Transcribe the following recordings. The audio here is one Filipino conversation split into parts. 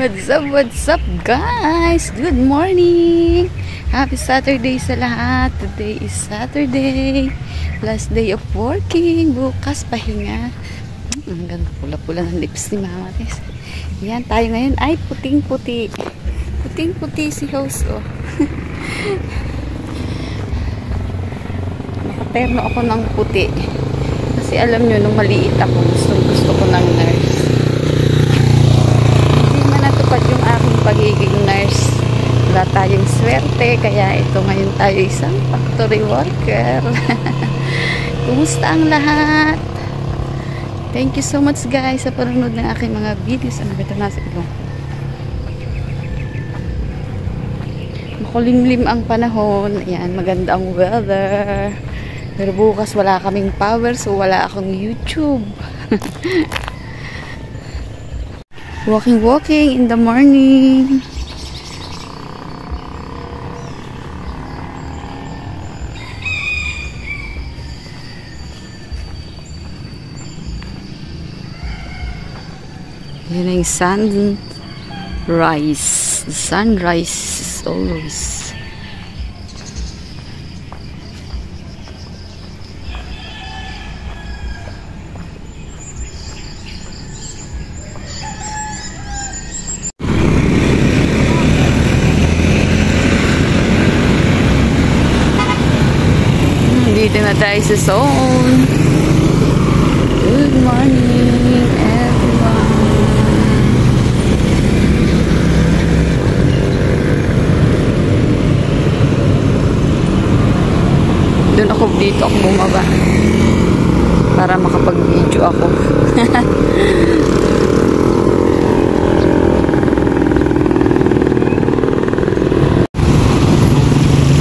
What's up guys? Good morning! Happy Saturday sa lahat. Today is Saturday. Last day of working. Bukas pahinga. Ang ganda pula-pula ng lips ni Mama Tess. Yan, tayo ngayon ay puting-puti. Puting-puti si host, oh. Nakaterno ako ng puti. Kasi alam nyo, nung maliit ako, gusto ko ng nurse. Yung aking pagiging nurse, wala tayong swerte, kaya ito ngayon tayo isang factory worker. Kumusta ang lahat? Thank you so much guys sa panonood ng aking mga videos. Ano ba ito nasa ilong? Makulimlim ang panahon. Ayan, maganda ang weather, pero bukas wala kaming power, so wala akong YouTube. Walking in the morning. Yan ang sunrise. The sunrise is always. Dito na tayo sa zone. Good morning, everyone. Dito ako bumaba para makapag-video ako.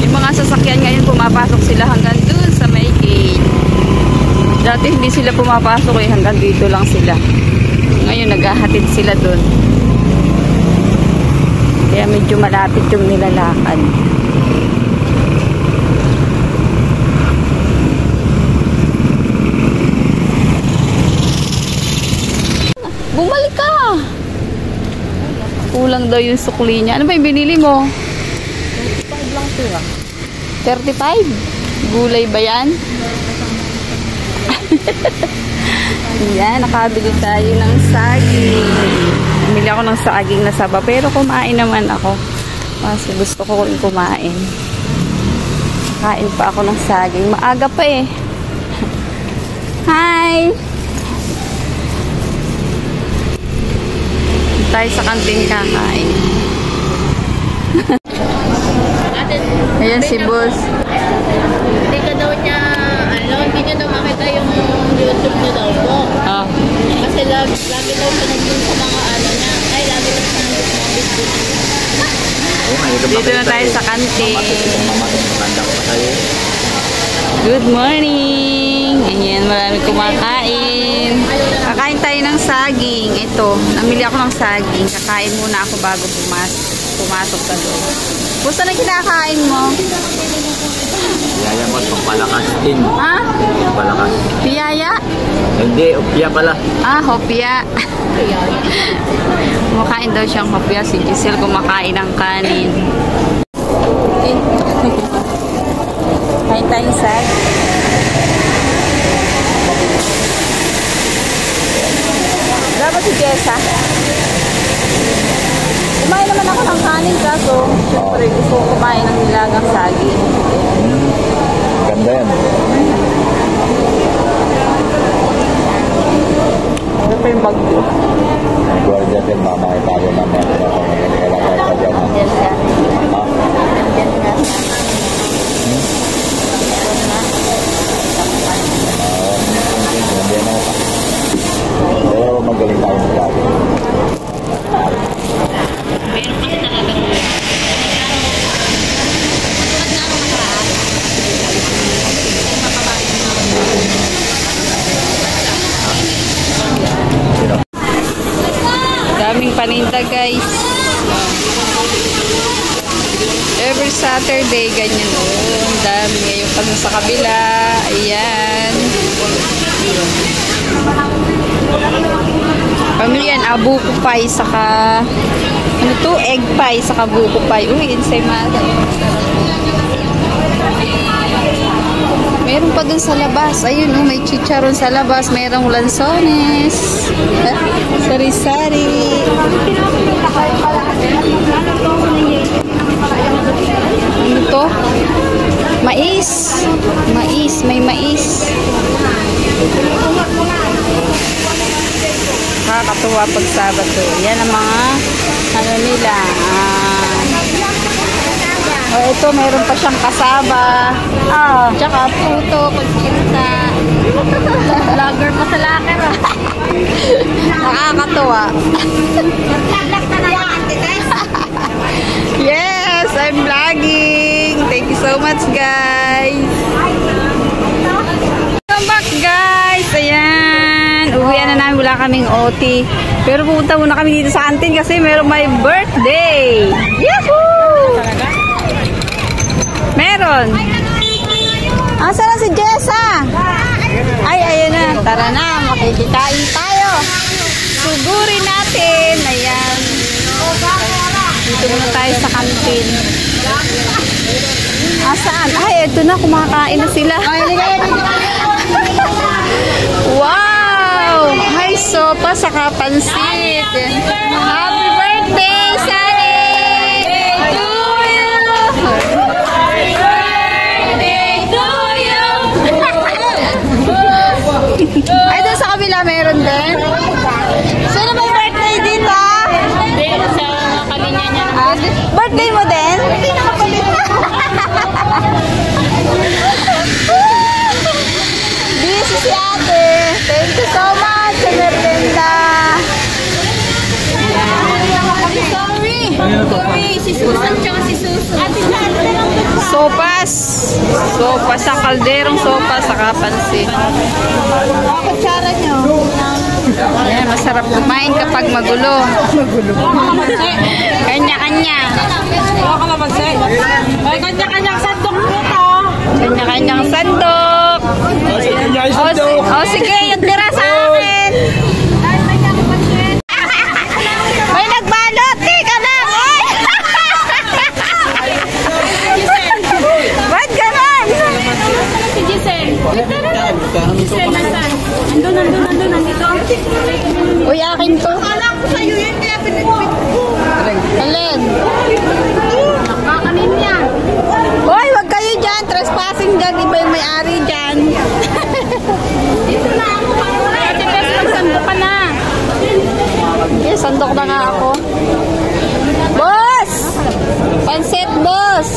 Yung mga sasakyan ngayon pumapasok sila hanggang dun sa may gate. Dati hindi sila pumapasok eh, hanggang dito lang sila. Ngayon naghahatid sila dun. Kaya medyo malapit yung nilalakad. Bumalik ka! Kulang daw yung sukli niya. Ano ba yung binili mo? 35 lang ito ah. 35? Gulay ba yan? Yan, nakabili tayo ng saging. Bumili ako ng saging na saba. Pero kumain naman ako. Kasi gusto ko rin kumain. Kain pa ako ng saging. Maaga pa eh. Hi! Tayo sa kantin kakain. Ayan si boss. Hindi ka daw niya, hindi niya daw makita yung YouTube niya daw po. Ah. Kasi lagi daw siya nandun sa mga niya. Ay, lagi daw siya nandun sa mga business. Dito na tayo sa kantin. Good morning! Ayan, maraming kumakain. Kakain tayo ng saging. Ito, namili ako ng saging. Kakain muna ako bago pumasok ka doon. Gusto na kinakain mo? Piyaya mo, pampalakas din. Ha? Pampalakas. Piyaya? Hindi, opya pala. Ah, hopya. Kumakain daw siyang hopya. Si Giselle kumakain ng kanin. Kain tayong saging. Dapat si Jessa. Kumain naman ako ng kanin kaso syempre gusto ko kumain ng nilagang saging. Ganda yan. Ano pa yung bag ko? Guardia din, mamaya tayo naman. Wala tayo sa dyan. Nandiyan siya. Nandiyan siya. Pero magaling tayo ng gabi. Meron kasi talagang Daming paninda guys. Every Saturday ganyan oh. Dami ngayon pa sa kabila. Ayan. Ano yan? Buko pie, saka ano to? Egg pie, saka buko pie. Uy, ensaymada. Meron pa dun sa labas. Ayun, may chicharon sa labas. Merong lansones. Sari-sari. Ano to? Mais. Mais. May mais. Nakakatuwa pag Sabado. Yan ang mga ano nila. Ito, meron pa siyang kasaba. Tsaka puto, pagkinta. Vlogger pa sa laker. Nakakatuwa. Yes, I'm vlogging. Thank you so much, guys. Welcome back, guys. Ayan. Uwian na namin. Wala kaming OT. Pero pupunta muna kami dito sa canteen kasi meron may birthday. Yahoo! Meron. Asa na si Jessa? Ay, ayun na. Tara na. Makikikain tayo. Sugurin natin. Ayan. Dito muna tayo sa canteen. Saan? Ay, ito na. Kumakain na sila. Wow! Hay, sopa saka pansit. Happy birthday, Sunny! To you! Ay, doon sa kabila meron din. Sino ba yung birthday dito? Hindi, sa kalinya niya. Birthday mo din? Hindi nakapalit. Busy si ate. Thank you so much sa merienda. Sorry, si Susan tsaka si Susan. Sopas. Sopas sa kalderong sopas sa kapansin. Kutsara niyo. Ayan, masarap kumain kapag magulo. Kanya-kanya. Kanya-kanyang sandok dito. Kanya-kanyang sandok. O sige, yung tira sa akin. May nagbalot. Teka lang. Ba't ganon? Si Giselle. Giselle, nasaan? Andun, nandito. Uy, akin to. Akala ko sa'yo yun, kaya pinagpit ko. Alin? Nakakanin niya. Uy, wag kayo dyan. Trespassing dyan. Iba yung may-ari dyan. Dito na ako. Ate Bes, magsandok ka na. Yes, sandok na nga ako. Boss! Pansit, boss!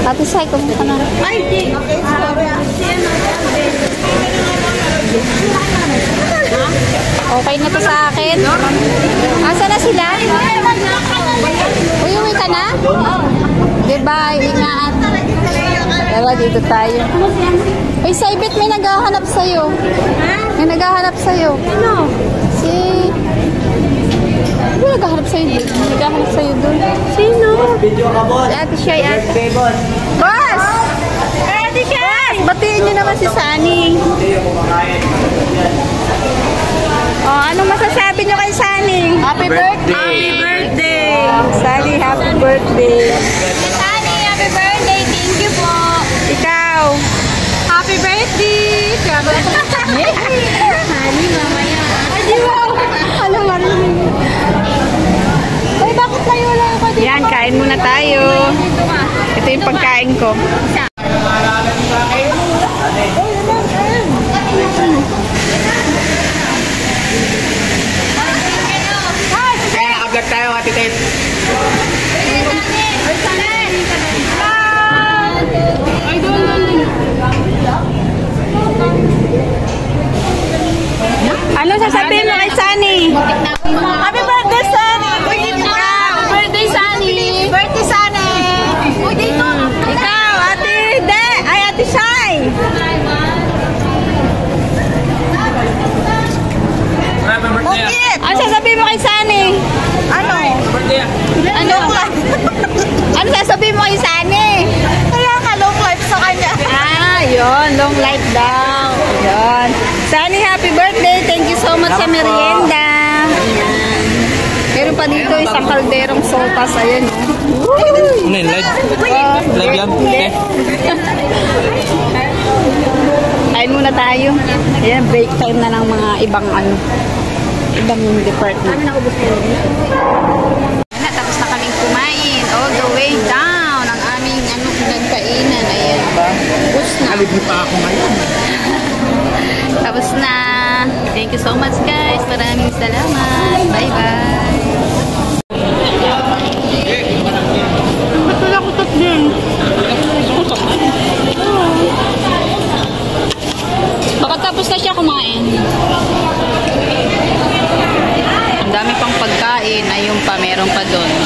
Ate Sai, kumuha ka na. Ay, di. Okay na to sa akin. Asa na sila? Uy, uwi ka na? Goodbye, ingat. Tara, dito tayo. Uy, Saibit, may naghahanap sa'yo. May naghahanap sa'yo. Ano? Si... Ano naghahanap sa'yo doon? Naghahanap sa'yo doon. Sino? Si Ate Shay, ate. Boss! Ate Shay! Batiin niyo naman si Sunny. Oh, anong masasabi niyo kay Sunny? Happy birthday! Happy birthday! Sunny, happy birthday. Sunny, happy birthday! Thank you po! Ikaw? Happy birthday! Honey, mamaya. Ay, di ba? Alam mo rin. Ay, bakit tayo lang ako dito? Yan, kain muna tayo. Dito ka. Ito yung pagkain ko. Isa. Kaya agad tayo, Ate Ted. Ay, doon. Ano sasabihin mo kay Sunny? Happy birthday, Sunny! Happy birthday, Sunny! Birthday, Sunny! Uy, dito! Ikaw, Ate De! Ay, Ate Shay! Birthday. Ano sasabihin mo kay Sunny? Ano? Birthday. Ano? Ano sasabihin mo kay Sunny? Kaya ka, long life sa kanya. Yun. Long life daw. Yun. Sunny, happy birthday. Thank you so much sa merienda. pa dito isang kalderong sopas. Ayan, oh. Ano yun? Live? Live yan? Hindi. Kain muna tayo. Ayan, break time na ng mga ibang ibang department. Ayan, tapos na kaming kumain. All the way down ang aming pinagkainan. Ayan ba? Tapos na. Alibin pa ako ngayon. Tapos na. Thank you so much, guys. Maraming salamat. Bye-bye. Matulakutot din. Baka tapos na siya kumain. Ang dami pang pagkain. Ayun pa, meron pa doon.